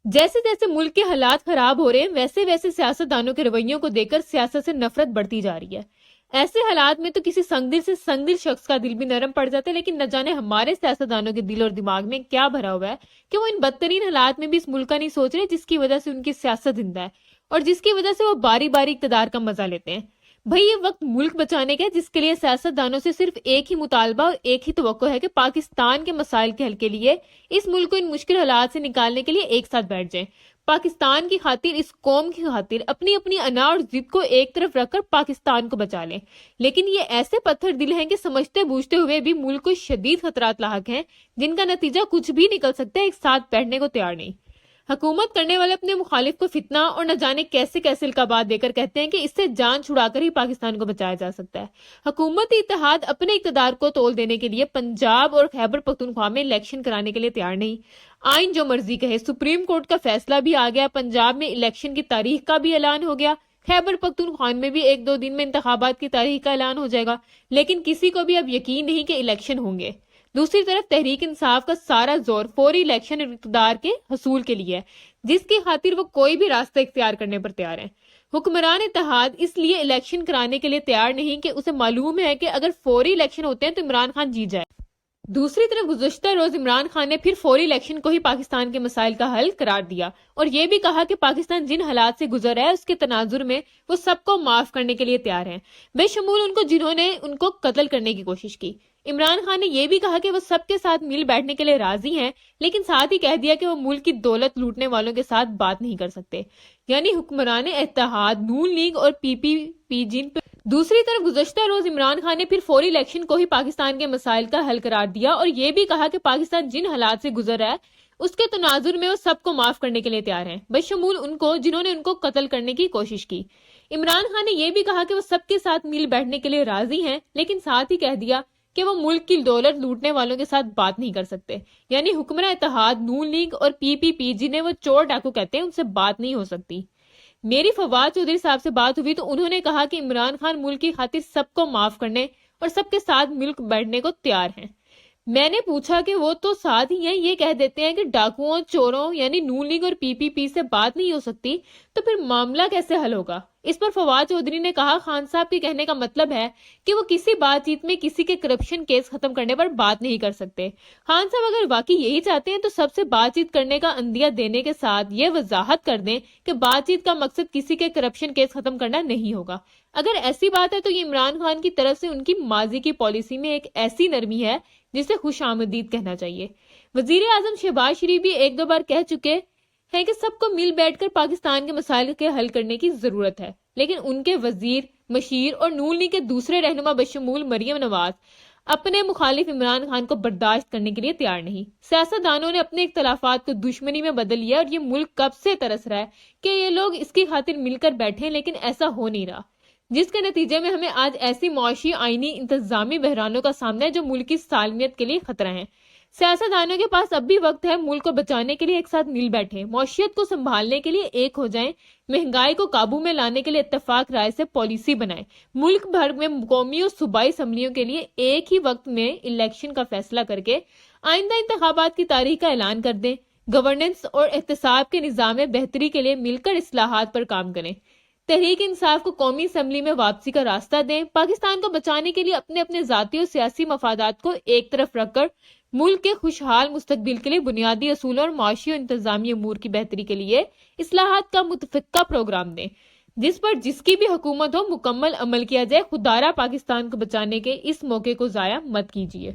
جیسے جیسے ملک کے حالات خراب ہو رہے ہیں ویسے ویسے سیاستدانوں کے رویوں کو دیکھ کر سیاست سے نفرت بڑھتی جا رہی ہے۔ ایسے حالات میں تو کسی سنگ دل شخص کا دل بھی نرم پڑ جاتا ہے، لیکن نہ جانے ہمارے سیاستدانوں کے دل اور دماغ میں کیا بھرا ہوا ہے کہ وہ ان بدترین حالات میں بھی اس ملک کا نہیں سوچ رہے جس کی وجہ سے ان کی سیاست زندہ ہے اور جس کی وجہ سے وہ باری باری اقتدار کا مزہ لیتے ہیں۔ بھئی یہ وقت ملک بچانے کا ہے جس کے لیے سیاستدانوں سے صرف ایک ہی مطالبہ اور ایک ہی توقع ہے کہ پاکستان کے مسائل کے حل کے لیے اس ملک کو ان مشکل حالات سے نکالنے کے لیے ایک ساتھ بیٹھ جائیں، پاکستان کی خاطر، اس قوم کی خاطر اپنی اپنی انا اور ضد کو ایک طرف رکھ کر پاکستان کو بچا لیں۔ لیکن یہ ایسے پتھر دل ہیں کہ سمجھتے بوجھتے ہوئے بھی ملک کو شدید خطرات لاحق ہیں جن کا نتیجہ کچھ بھی نکل سکتا ہے، ایک ساتھ بیٹھنے کو تیار نہیں۔ حکومت کرنے والے اپنے مخالف کو فتنہ اور نہ جانے کیسے کیسے القابات دے کر کہتے ہیں کہ اس سے جان چھڑا کر ہی پاکستان کو بچایا جا سکتا ہے۔ حکومتی اتحاد اپنے اقتدار کو تول دینے کے لیے پنجاب اور خیبر پختونخوا میں الیکشن کرانے کے لیے تیار نہیں۔ آئین جو مرضی کہے، سپریم کورٹ کا فیصلہ بھی آ گیا، پنجاب میں الیکشن کی تاریخ کا بھی اعلان ہو گیا، خیبر پختونخوا میں بھی 1-2 دن میں انتخابات کی تاریخ کا اعلان ہو جائے گا، لیکن کسی کو بھی اب یقین نہیں کہ الیکشن ہوں گے۔ دوسری طرف تحریک انصاف کا سارا زور فوری الیکشن اور اقتدار کے حصول کے لیے ہے، جس کی خاطر وہ کوئی بھی راستہ اختیار کرنے پر تیار ہیں۔ حکمران اتحاد اس لیے الیکشن کرانے کے لیے تیار نہیں کہ اسے معلوم ہے کہ اگر فوری الیکشن ہوتے ہیں تو عمران خان جیت جائے۔ دوسری طرف گزشتہ روز عمران خان نے پھر فوری الیکشن کو ہی پاکستان کے مسائل کا حل قرار دیا اور یہ بھی کہا کہ پاکستان جن حالات سے گزر رہا ہے اس کے تناظر میں وہ سب کو معاف کرنے کے لیے تیار ہیں، بے شمول ان کو جنہوں نے ان کو قتل کرنے کی کوشش کی۔ عمران خان نے یہ بھی کہا کہ وہ سب کے ساتھ مل بیٹھنے کے لیے راضی ہیں، لیکن ساتھ ہی کہہ دیا کہ وہ ملک کی دولت لوٹنے والوں کے ساتھ بات نہیں کر سکتے، یعنی حکمران اتحاد، نون لیگ اور پی پی پی جن پر۔ دوسری طرف گزشتہ روز عمران خان نے پھر فوری الیکشن کو ہی پاکستان کے مسائل کا حل قرار دیا اور یہ بھی کہا کہ پاکستان جن حالات سے گزر رہا ہے اس کے تناظر میں وہ سب کو معاف کرنے کے لیے تیار ہیں، بشمول ان کو جنہوں نے ان کو قتل کرنے کی کوشش کی۔ عمران خان نے یہ بھی کہا کہ وہ سب کے ساتھ مل بیٹھنے کے لیے راضی ہیں، لیکن ساتھ ہی کہہ دیا کہ وہ ملک کی دولت لوٹنے والوں کے ساتھ بات نہیں کر سکتے، یعنی حکمراں اتحاد، نون لیگ اور پی پی پی جنہیں وہ چور ڈاکو کہتے ہیں ان سے بات نہیں ہو سکتی۔ میری فواد چودھری صاحب سے بات ہوئی تو انہوں نے کہا کہ عمران خان ملک کی خاطر سب کو معاف کرنے اور سب کے ساتھ ملک بیٹھنے کو تیار ہیں۔ میں نے پوچھا کہ وہ تو ساتھ ہی ہیں، یہ کہہ دیتے ہیں کہ ڈاکوؤں، چوروں یعنی نون لیگ اور پی پی پی سے بات نہیں ہو سکتی، تو پھر معاملہ کیسے حل ہوگا؟ اس پر فواد چودھری نے کہا خان صاحب کے کہنے کا مطلب ہے کہ وہ کسی بات چیت میں کسی کے کرپشن کیس ختم کرنے پر بات نہیں کر سکتے۔ خان صاحب اگر واقعی یہی چاہتے ہیں تو سب سے بات چیت کرنے کا عندیہ دینے کے ساتھ یہ وضاحت کر دیں کہ بات چیت کا مقصد کسی کے کرپشن کیس ختم کرنا نہیں ہوگا۔ اگر ایسی بات ہے تو یہ عمران خان کی طرف سے ان کی ماضی کی پالیسی میں ایک ایسی نرمی ہے جسے خوش آمدید کہنا چاہیے۔ وزیر اعظم شہباز شریف بھی 1-2 بار کہہ چکے ہیں کہ سب کو مل بیٹھ کر پاکستان کے مسائل کے حل کرنے کی ضرورت ہے، لیکن ان کے وزیر، مشیر اور نون لیگ کے دوسرے رہنما بشمول مریم نواز اپنے مخالف عمران خان کو برداشت کرنے کے لیے تیار نہیں۔ سیاستدانوں نے اپنے اختلافات کو دشمنی میں بدل لیا اور یہ ملک کب سے ترس رہا ہے کہ یہ لوگ اس کی خاطر مل کر بیٹھیں، لیکن ایسا ہو نہیں رہا، جس کے نتیجے میں ہمیں آج ایسی معاشی، آئینی، انتظامی بحرانوں کا سامنا ہے جو ملک کی سالمیت کے لیے خطرہ ہیں۔ سیاستدانوں کے پاس اب بھی وقت ہے، ملک کو بچانے کے لیے ایک ساتھ مل بیٹھیں، معیشت کو سنبھالنے کے لیے ایک ہو جائیں، مہنگائی کو قابو میں لانے کے لیے اتفاق رائے سے پالیسی بنائیں، ملک بھر میں قومی اور صوبائی اسمبلیوں کے لیے ایک ہی وقت میں الیکشن کا فیصلہ کر کے آئندہ انتخابات کی تاریخ کا اعلان کر دیں، گورننس اور احتساب کے نظام میں بہتری کے لیے مل کر اصلاحات پر کام کریں، تحریک انصاف کو قومی اسمبلی میں واپسی کا راستہ دیں، پاکستان کو بچانے کے لیے اپنے اپنے ذاتی اور سیاسی مفادات کو ایک طرف رکھ کر ملک کے خوشحال مستقبل کے لیے بنیادی اصولوں اور معاشی اور انتظامی امور کی بہتری کے لیے اصلاحات کا متفقہ پروگرام دیں، جس پر جس کی بھی حکومت ہو مکمل عمل کیا جائے۔ خدارا پاکستان کو بچانے کے اس موقع کو ضائع مت کیجیے۔